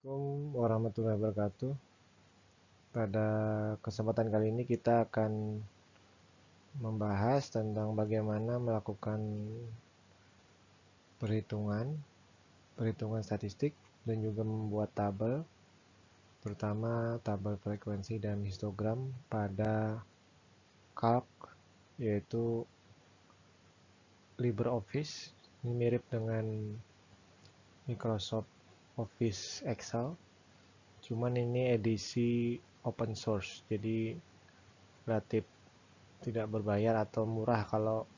Assalamualaikum warahmatullahi wabarakatuh. Pada kesempatan kali ini kita akan membahas tentang bagaimana melakukan perhitungan statistik dan juga membuat tabel, terutama tabel frekuensi dan histogram pada Calc, yaitu LibreOffice. Ini mirip dengan Microsoft Office Excel, cuman ini edisi open source, jadi relatif tidak berbayar atau murah kalau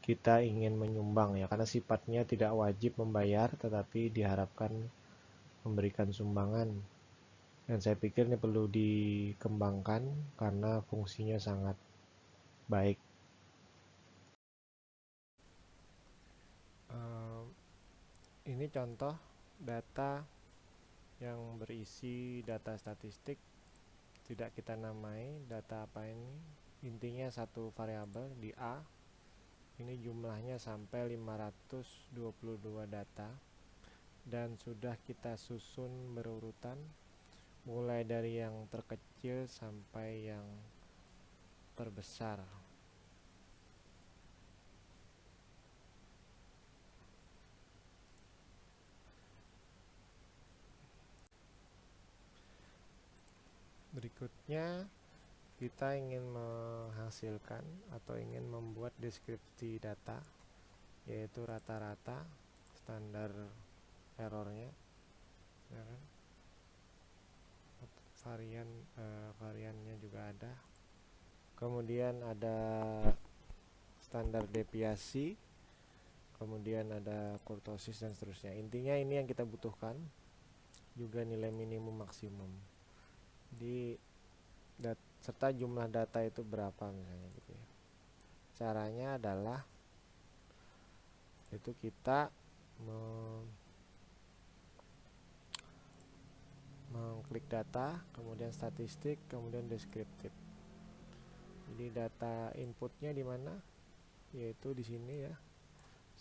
kita ingin menyumbang ya, karena sifatnya tidak wajib membayar tetapi diharapkan memberikan sumbangan, dan saya pikir ini perlu dikembangkan karena fungsinya sangat baik. Ini contoh data yang berisi data statistik, tidak kita namai data apa ini, intinya satu variabel di A. Ini jumlahnya sampai 522 data dan sudah kita susun berurutan mulai dari yang terkecil sampai yang terbesar. Berikutnya kita ingin menghasilkan atau ingin membuat deskripsi data, yaitu rata-rata, standar errornya, ya kan? Variannya juga ada. Kemudian ada standar deviasi, kemudian ada kurtosis dan seterusnya. Intinya ini yang kita butuhkan, juga nilai minimum maksimum. Serta jumlah data itu berapa misalnya gitu ya. Caranya adalah itu kita mengklik data, kemudian statistik, kemudian deskriptif. Jadi data inputnya di mana? Yaitu di sini ya,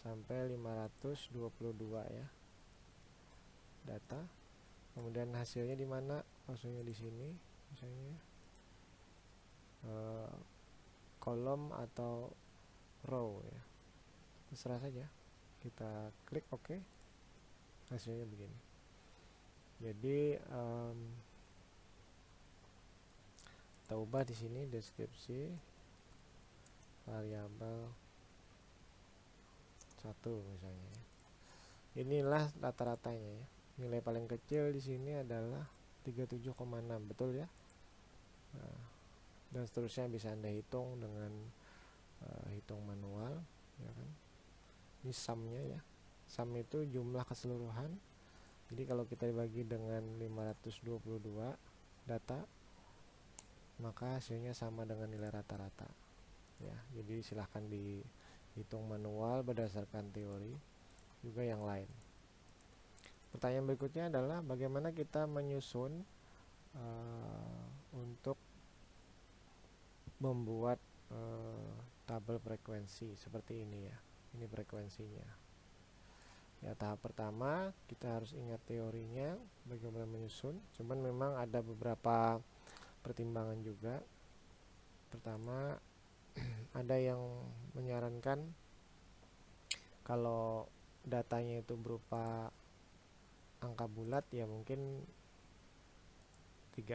sampai 522 ya data. Kemudian hasilnya di mana? Hasilnya di sini, misalnya kolom atau row ya, terserah saja. Kita klik OK, hasilnya begini. Jadi kita ubah di sini deskripsi variabel 1 misalnya. Inilah rata-ratanya ya. Nilai paling kecil di sini adalah 37,6, betul ya. Nah, dan seterusnya bisa Anda hitung dengan hitung manual, ya kan. Ini sumnya ya. Sum itu jumlah keseluruhan. Jadi kalau kita bagi dengan 522 data, maka hasilnya sama dengan nilai rata-rata. Ya, jadi silahkan dihitung manual berdasarkan teori, juga yang lain. Pertanyaan berikutnya adalah bagaimana kita menyusun untuk membuat tabel frekuensi seperti ini ya. Ini frekuensinya. Ya, tahap pertama kita harus ingat teorinya bagaimana menyusun. Cuman memang ada beberapa pertimbangan juga. Pertama, ada yang menyarankan kalau datanya itu berupa angka bulat ya mungkin 36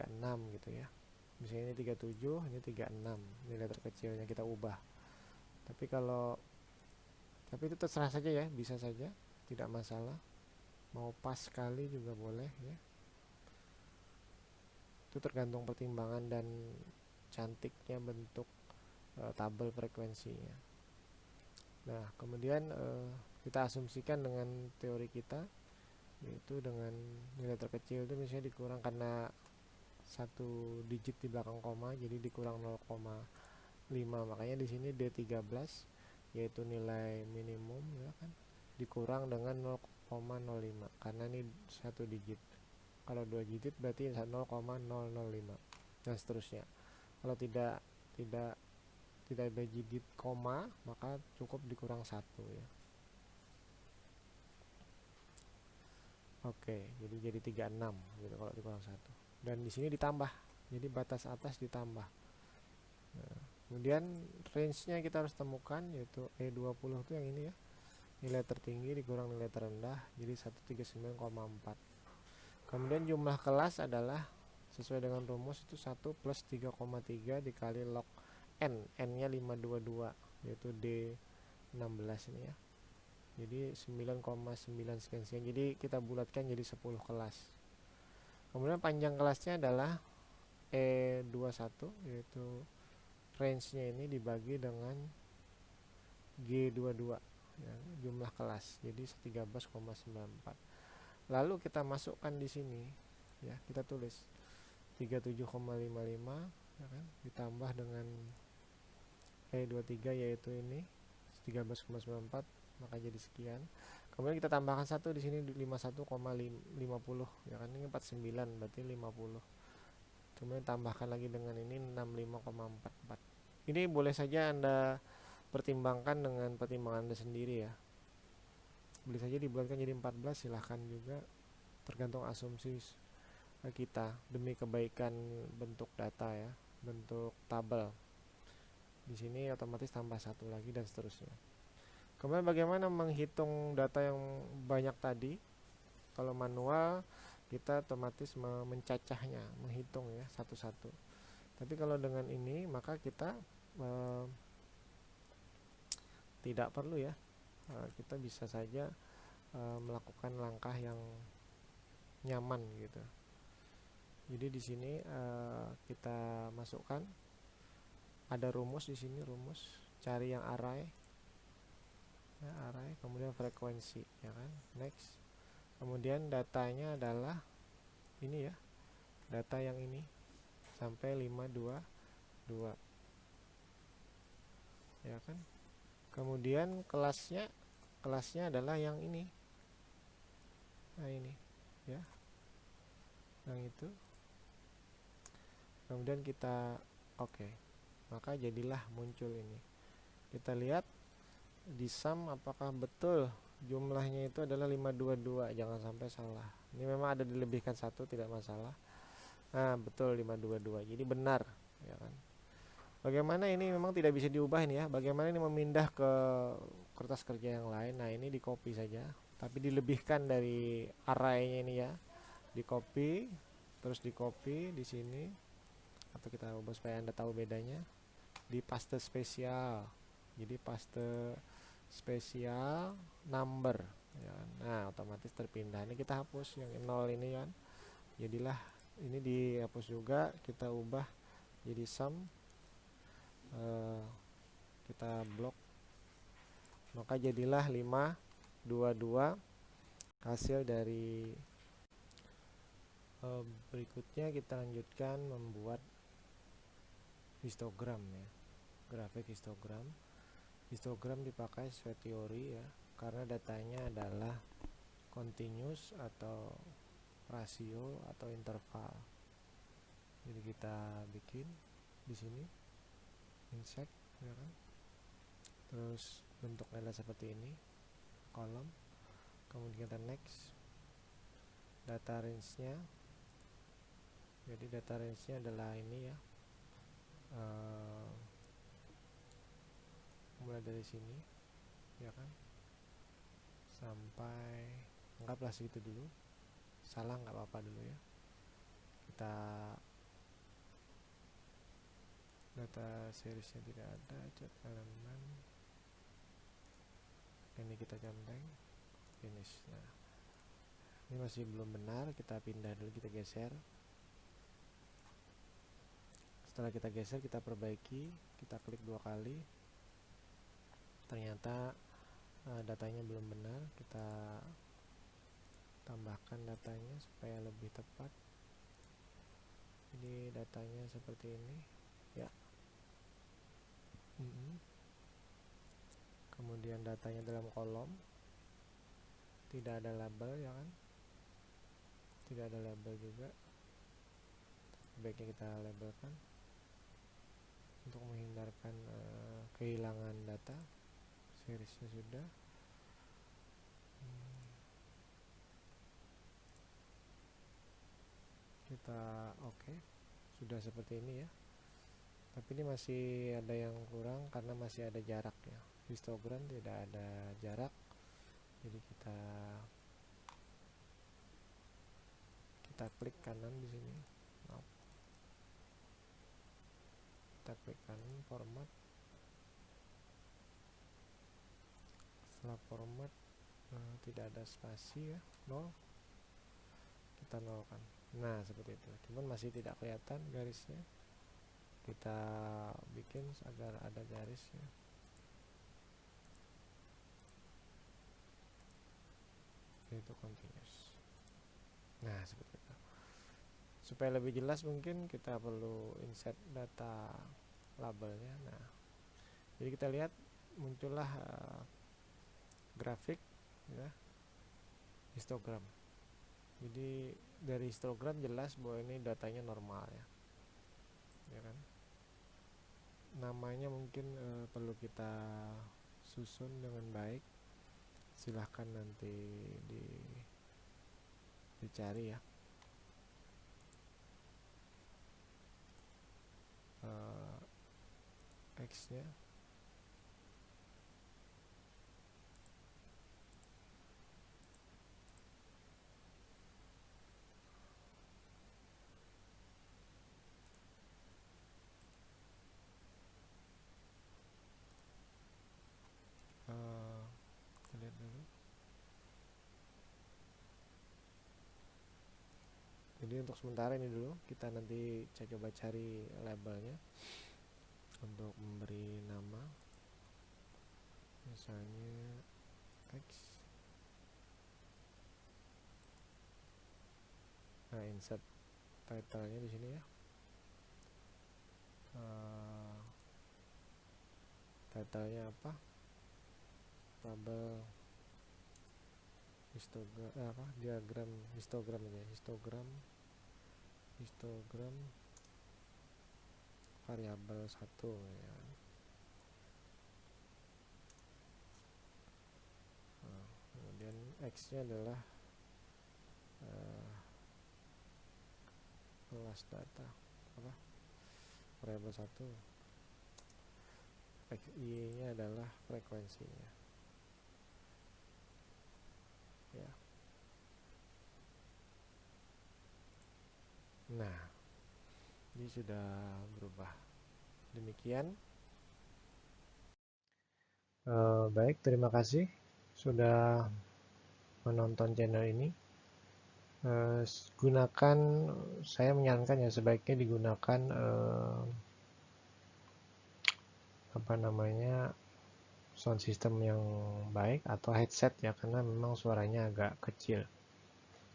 gitu ya. Misalnya ini 37, ini 36, nilai terkecilnya kita ubah. Tapi itu terserah saja ya, bisa saja, tidak masalah. Mau pas sekali juga boleh ya. Itu tergantung pertimbangan dan cantiknya bentuk tabel frekuensinya. Nah, kemudian kita asumsikan dengan teori kita, yaitu dengan nilai terkecil itu misalnya dikurang karena satu digit di belakang koma, jadi dikurang 0,5. Makanya di sini D13 yaitu nilai minimum ya kan, dikurang dengan 0,05 karena ini satu digit. Kalau dua digit berarti 0,005 dan seterusnya. Kalau tidak ada digit koma, maka cukup dikurang 1 ya. Oke, jadi 36 gitu kalau dikurang 1. Dan di sini ditambah. Jadi batas atas ditambah. Nah, kemudian range-nya kita harus temukan, yaitu E20 itu yang ini ya. Nilai tertinggi dikurang nilai terendah, jadi 139,4. Kemudian jumlah kelas adalah sesuai dengan rumus itu 1 plus 3,3 dikali log n. N-nya 522, yaitu D16 ini ya. Jadi 9,9 sekian. Jadi kita bulatkan jadi 10 kelas. Kemudian panjang kelasnya adalah E21, yaitu range-nya ini dibagi dengan G22 ya, jumlah kelas. Jadi 13,94. Lalu kita masukkan di sini ya, kita tulis 37,55 ya kan, ditambah dengan E23 yaitu ini 13,94, maka jadi sekian. Kemudian kita tambahkan 1 di sini 51,50 ya kan, ini 49 berarti 50. Kemudian tambahkan lagi dengan ini 65,44. Ini boleh saja Anda pertimbangkan dengan pertimbangan Anda sendiri ya. Boleh saja dibuatkan jadi 14, silahkan juga, tergantung asumsi kita demi kebaikan bentuk data ya, bentuk tabel. Di sini otomatis tambah 1 lagi dan seterusnya. Kemudian bagaimana menghitung data yang banyak tadi? Kalau manual kita otomatis mencacahnya, menghitung ya satu-satu. Tapi kalau dengan ini maka kita tidak perlu ya. Kita bisa saja melakukan langkah yang nyaman gitu. Jadi di sini kita masukkan, ada rumus di sini, rumus cari yang array ya, array, kemudian frekuensi ya kan, next. Kemudian datanya adalah ini ya, data yang ini sampai 522 ya kan. Kemudian kelasnya adalah yang ini, nah ini ya, yang itu. Kemudian kita oke, maka jadilah muncul ini. Kita lihat di sum apakah betul jumlahnya itu adalah 522, jangan sampai salah. Ini memang ada dilebihkan 1, tidak masalah. Nah betul 522, jadi benar ya kan. Bagaimana ini memang tidak bisa diubah ini ya. Bagaimana ini memindah ke kertas kerja yang lain. Nah ini di copy saja, tapi dilebihkan dari array-nya ini ya, di copy, terus di copy di sini, atau kita ubah supaya Anda tahu bedanya, di paste spesial. Jadi paste spesial number ya. Nah otomatis terpindah. Ini kita hapus yang 0 ini kan, jadilah ini dihapus juga, kita ubah jadi sum, kita blok, maka jadilah 522. Hasil dari berikutnya kita lanjutkan membuat histogram ya, grafik histogram. Histogram dipakai sesuai teori ya, karena datanya adalah continuous atau rasio atau interval. Jadi kita bikin di sini insect ya kan, terus bentuknya adalah seperti ini, kolom. Kemudian kita next, data range-nya. Jadi data range-nya adalah ini ya, mulai dari sini ya kan sampai, anggaplah segitu dulu, salah nggak apa-apa dulu ya. Kita data seriesnya tidak ada, cat elemen ini kita centeng, finish. Nah ini masih belum benar, kita pindah dulu, kita geser. Setelah kita geser, kita perbaiki, kita klik 2 kali, ternyata datanya belum benar, kita tambahkan datanya supaya lebih tepat. Jadi datanya seperti ini ya. Kemudian datanya dalam kolom, tidak ada label ya kan, tidak ada label juga, baiknya kita labelkan untuk menghindarkan kehilangan data. Seriesnya sudah, kita oke, sudah seperti ini ya. Tapi ini masih ada yang kurang karena masih ada jarak ya. Histogram tidak ada jarak, jadi kita klik kanan di sini. Kita klik kanan, format. Setelah format tidak ada spasi ya, 0, kita nolkan. Nah seperti itu, cuman masih tidak kelihatan garisnya. Kita bikin agar ada garisnya. Itu continuous. Nah seperti itu. Supaya lebih jelas mungkin kita perlu insert data labelnya. Nah jadi kita lihat muncullah grafik ya, histogram. Jadi dari histogram jelas bahwa ini datanya normal ya kan. Namanya mungkin perlu kita susun dengan baik. Silahkan nanti dicari ya. X nya kita lihat dulu. Jadi untuk sementara ini dulu, kita nanti coba cari labelnya untuk memberi nama, misalnya X. Nah insert title-nya di sini ya. Title-nya apa? Tabel histogram, diagram histogram aja, histogram variabel 1 ya. Kemudian X nya adalah kelas data variabel 1, Y nya adalah frekuensinya ya. Nah ini sudah berubah. Demikian. Baik, terima kasih sudah menonton channel ini. Saya menyarankan ya sebaiknya digunakan sound system yang baik atau headset ya, karena memang suaranya agak kecil.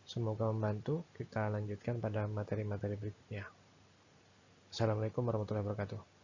Semoga membantu. Kita lanjutkan pada materi-materi berikutnya. Assalamualaikum warahmatullahi wabarakatuh.